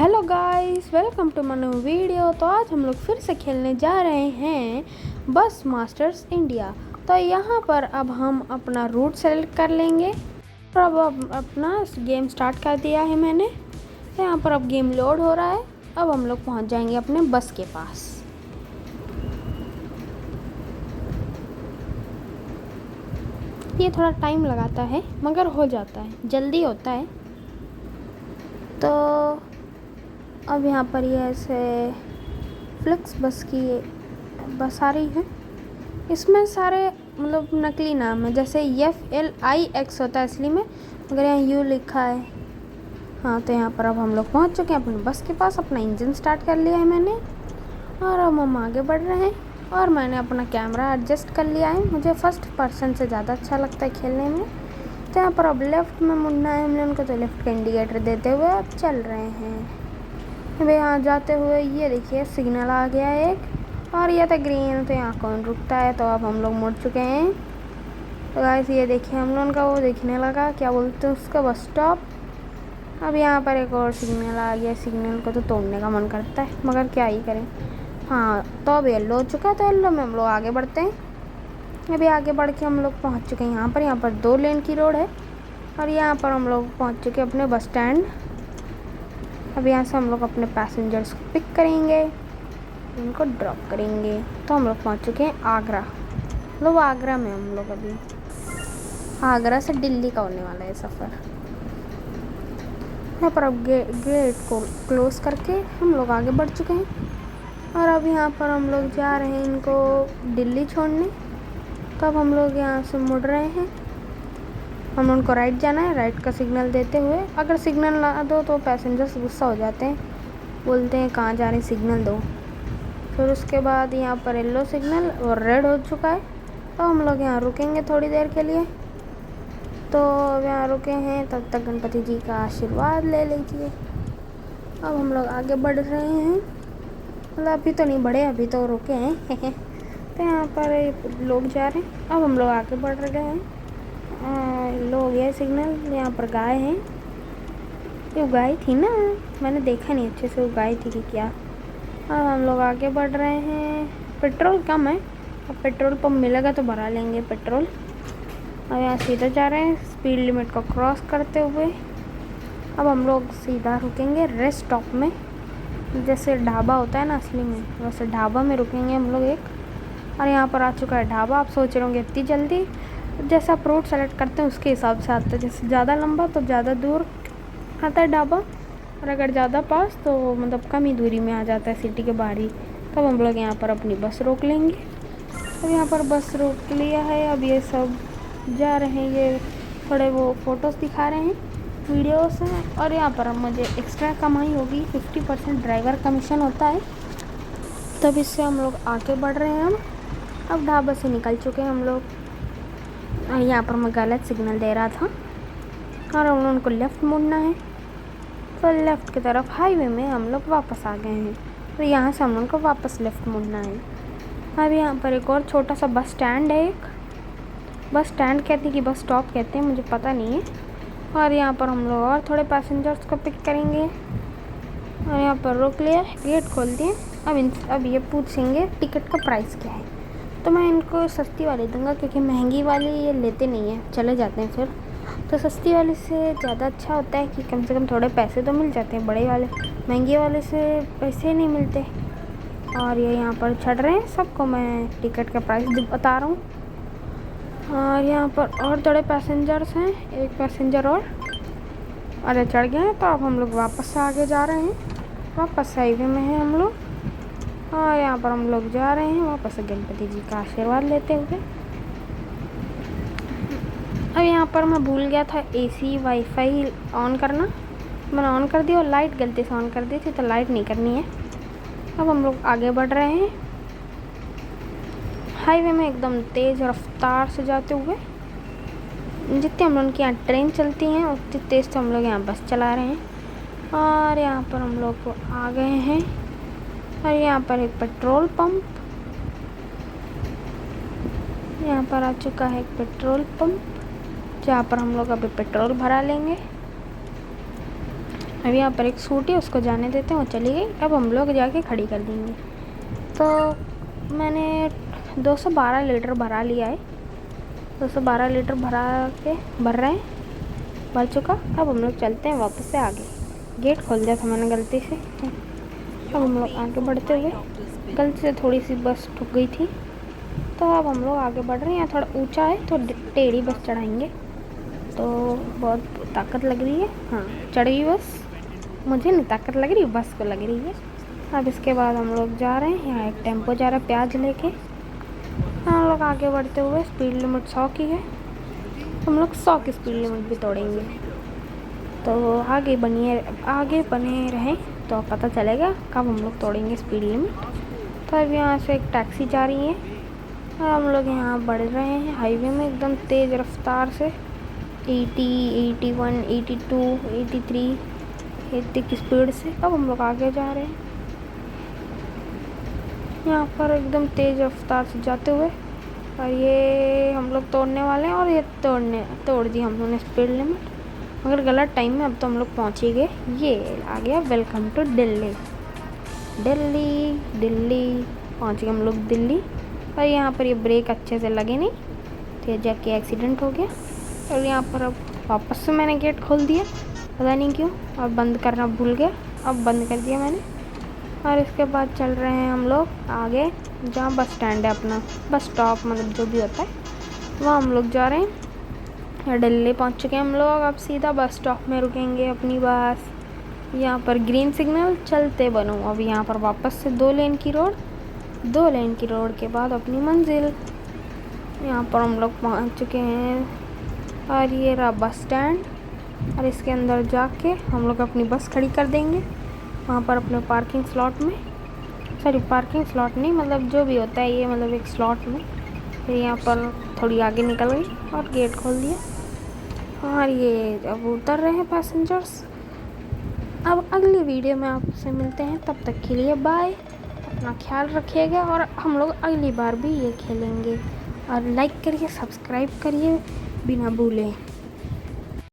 Hello guys, welcome to my new video. तो आज हम लोग फिर से खेलने जा रहे हैं बस मास्टर्स इंडिया। तो यहाँ पर अब हम अपना रूट सेलेक्ट कर लेंगे और अब अपना गेम स्टार्ट कर दिया है मैंने। तो यहाँ पर अब गेम लोड हो रहा है। अब हम लोग पहुँच जाएंगे अपने बस के पास। ये थोड़ा टाइम लगाता है मगर हो जाता है, जल्दी होता है। तो अब यहाँ पर ये ऐसे फ्लिक्स बस की बस आ रही है। इसमें सारे मतलब नकली नाम है, जैसे FLIX होता है असली में, मगर यहाँ U लिखा है। हाँ, तो यहाँ पर अब हम लोग पहुँच चुके हैं अपने बस के पास। अपना इंजन स्टार्ट कर लिया है मैंने और अब हम आगे बढ़ रहे हैं। और मैंने अपना कैमरा एडजस्ट कर लिया है, मुझे फर्स्ट पर्सन से ज़्यादा अच्छा लगता है खेलने में। तो यहाँ पर अब लेफ़्ट में मुड़ना है हम लोगों को, तो लेफ़्ट का इंडिकेटर देते हुए अब चल रहे हैं। अब यहाँ जाते हुए ये देखिए सिग्नल आ गया है एक, और ये था ग्रीन। तो यहाँ कौन रुकता है, तो अब हम लोग मुड़ चुके हैं। तो गाइस ये देखिए हम लोगों का वो दिखने लगा, क्या बोलते हैं उसका, बस स्टॉप। अब यहाँ पर एक और सिग्नल आ गया। सिग्नल को तो तोड़ने का मन करता है मगर क्या ही करें। हाँ, तो अब येल्लो हो चुका है, तो येल्लो में हम लोग आगे बढ़ते हैं। अभी आगे बढ़ के हम लोग पहुँच चुके हैं यहाँ पर 2 लेन की रोड है। और यहाँ पर हम लोग पहुँच चुके हैं अपने बस स्टैंड। अब यहाँ से हम लोग अपने पैसेंजर्स को पिक करेंगे, उनको ड्रॉप करेंगे। तो हम लोग पहुँच चुके हैं आगरा। मतलब आगरा में हम लोग अभी, आगरा से दिल्ली का होने वाला है सफ़र। यहाँ पर अब गेट को क्लोज़ करके हम लोग आगे बढ़ चुके हैं। और अब यहाँ पर हम लोग जा रहे हैं इनको दिल्ली छोड़ने। तो अब हम लोग यहाँ से मुड़ रहे हैं। हम उनको राइट जाना है, राइट का सिग्नल देते हुए। अगर सिग्नल ना दो तो पैसेंजर्स गुस्सा हो जाते हैं, बोलते हैं कहाँ जा रहे हैं, सिग्नल दो। फिर उसके बाद यहाँ पर येलो सिग्नल और रेड हो चुका है। तो हम लोग यहाँ रुकेंगे थोड़ी देर के लिए। तो अब यहाँ रुके हैं, तब तक गणपति जी का आशीर्वाद ले लीजिए। अब हम लोग आगे बढ़ रहे हैं, मतलब अभी तो नहीं बढ़े, अभी तो रुके हैं। तो यहाँ पर लोग जा रहे हैं, अब हम लोग आगे बढ़ रहे हैं। लोग ये सिग्नल, यहाँ पर गाय हैं। ये गाय थी ना, मैंने देखा नहीं अच्छे से वो गाय थी कि क्या। अब हम लोग आगे बढ़ रहे हैं। पेट्रोल कम है, अब पेट्रोल पंप मिलेगा तो भरा लेंगे पेट्रोल। अब यहाँ सीधा जा रहे हैं स्पीड लिमिट को क्रॉस करते हुए। अब हम लोग सीधा रुकेंगे रेस्ट स्टॉप में, जैसे ढाबा होता है ना असली में, वैसे ढाबा में रुकेंगे हम लोग एक। और यहाँ पर आ चुका है ढाबा। आप सोच रहे होंगे इतनी जल्दी, जैसा आप रूट सेलेक्ट करते हैं उसके हिसाब से आता है। जैसे ज़्यादा लंबा तो ज़्यादा दूर आता है ढाबा, और अगर ज़्यादा पास तो मतलब कम ही दूरी में आ जाता है सिटी के बाहर ही। तब हम लोग यहाँ पर अपनी बस रोक लेंगे। अब यहाँ पर बस रोक लिया है। अब ये सब जा रहे हैं, ये थोड़े वो फ़ोटोज़ दिखा रहे हैं, वीडियोस हैं। और यहाँ पर अब मुझे एक्स्ट्रा कमाई होगी, 50% ड्राइवर कमीशन होता है। तब इससे हम लोग आगे बढ़ रहे हैं। अब ढाबा से निकल चुके हैं हम लोग। यहाँ पर मैं गलत सिग्नल दे रहा था और हम लोगों को लेफ़्ट मुड़ना है। तो लेफ़्ट की तरफ हाईवे में हम लोग वापस आ गए हैं। तो यहाँ से हम लोगों को वापस लेफ़्ट मुड़ना है। अब यहाँ पर एक और छोटा सा बस स्टैंड है। एक बस स्टैंड कहते हैं कि बस स्टॉप कहते हैं, मुझे पता नहीं है। और यहाँ पर हम लोग और थोड़े पैसेंजर्स को पिक करेंगे। और यहाँ पर रोक लिया, गेट खोल दिए। अब ये पूछेंगे टिकट का प्राइस क्या है। तो मैं इनको सस्ती वाली दूंगा, क्योंकि महंगी वाली ये लेते नहीं हैं, चले जाते हैं फिर। तो सस्ती वाले से ज़्यादा अच्छा होता है कि कम से कम थोड़े पैसे तो मिल जाते हैं। बड़े वाले महंगे वाले से पैसे नहीं मिलते। और ये यहाँ पर चढ़ रहे हैं, सबको मैं टिकट का प्राइस बता रहा हूँ। और यहाँ पर और थोड़े पैसेंजर्स हैं, एक पैसेंजर और अरे चढ़ गए हैं। तो अब हम लोग वापस से आगे जा रहे हैं, वापस हाईवे में हैं हम लोग। और यहाँ पर हम लोग जा रहे हैं वापस से गणपति जी का आशीर्वाद लेते हुए। अब यहाँ पर मैं भूल गया था AC वाईफाई ऑन करना, मैंने ऑन कर दिया और लाइट गलती से ऑन कर दी थी, तो लाइट नहीं करनी है। अब हम लोग आगे बढ़ रहे हैं हाईवे में एकदम तेज़ रफ्तार से जाते हुए। जितनी हम लोग के यहाँ ट्रेन चलती हैं उतनी तेज़ तो हम लोग यहाँ बस चला रहे हैं। और यहाँ पर हम लोग को आ गए हैं। और यहाँ पर एक पेट्रोल पंप, यहाँ पर आ चुका है एक पेट्रोल पंप, जहाँ पर हम लोग अभी पेट्रोल भरा लेंगे। अब यहाँ पर एक स्कूटी, उसको जाने देते हैं, वो चली गई। अब हम लोग जाके खड़ी कर देंगे। तो मैंने 212 लीटर भरा लिया है, 212 लीटर भर रहे हैं, भर चुका। अब हम लोग चलते हैं वापस से आगे। गेट खोल दिया था मैंने गलती से। अब हम लोग आगे बढ़ते हुए, गलती से थोड़ी सी बस ठुक गई थी, तो अब हम लोग आगे बढ़ रहे हैं। यहाँ थोड़ा ऊंचा है तो टेढ़ी बस चढ़ाएंगे, तो बहुत ताकत लग रही है। हाँ, चढ़ गई बस। मुझे नहीं ताकत लग रही, बस को लग रही है। अब इसके बाद हम लोग जा रहे हैं, यहाँ एक टेम्पो जा रहा है प्याज लेके। हम लोग आगे बढ़ते हुए, स्पीड लिमिट 100 की है, हम लोग 100 की स्पीड लिमिट भी तोड़ेंगे। तो आगे बने रहें तो पता चलेगा कब हम लोग तोड़ेंगे स्पीड लिमिट। तो अब यहाँ से एक टैक्सी जा रही है और हम लोग यहाँ बढ़ रहे हैं हाईवे में एकदम तेज़ रफ्तार से, 80, 81, 82, 83, 80 की स्पीड से। अब हम लोग आगे जा रहे हैं यहाँ पर एकदम तेज़ रफ्तार से जाते हुए, और ये हम लोग तोड़ने वाले हैं। और ये तोड़ दी हम लोगों ने स्पीड लिमिट, मगर गलत टाइम में। अब तो हम लोग पहुँच ही गए। ये आ गया वेलकम टू दिल्ली। दिल्ली पहुँच गए हम लोग दिल्ली। और यहाँ पर ये ब्रेक अच्छे से लगे नहीं, तो जाके एक्सीडेंट हो गया। और यहाँ पर अब वापस से मैंने गेट खोल दिया, पता नहीं क्यों, और बंद करना भूल गया। अब बंद कर दिया मैंने। और इसके बाद चल रहे हैं हम लोग आगे, जहाँ बस स्टैंड है अपना, बस स्टॉप मतलब जो भी होता है, वहाँ हम लोग जा रहे हैं। दिल्ली पहुँच चुके हैं हम लोग। अब सीधा बस स्टॉप में रुकेंगे अपनी बस। यहाँ पर ग्रीन सिग्नल, चलते बनो। अब यहाँ पर वापस से 2 लेन की रोड के बाद अपनी मंजिल। यहाँ पर हम लोग पहुँच चुके हैं और ये रहा बस स्टैंड। और इसके अंदर जाके हम लोग अपनी बस खड़ी कर देंगे वहाँ पर अपने पार्किंग स्लॉट नहीं, मतलब जो भी होता है ये, मतलब एक स्लॉट में। फिर यहाँ पर थोड़ी आगे निकल गई और गेट खोल दिया। और ये अब उतर रहे हैं पैसेंजर्स। अब अगली वीडियो में आपसे मिलते हैं, तब तक के लिए बाय। अपना ख्याल रखिएगा और हम लोग अगली बार भी ये खेलेंगे। और लाइक करिए, सब्सक्राइब करिए बिना भूले।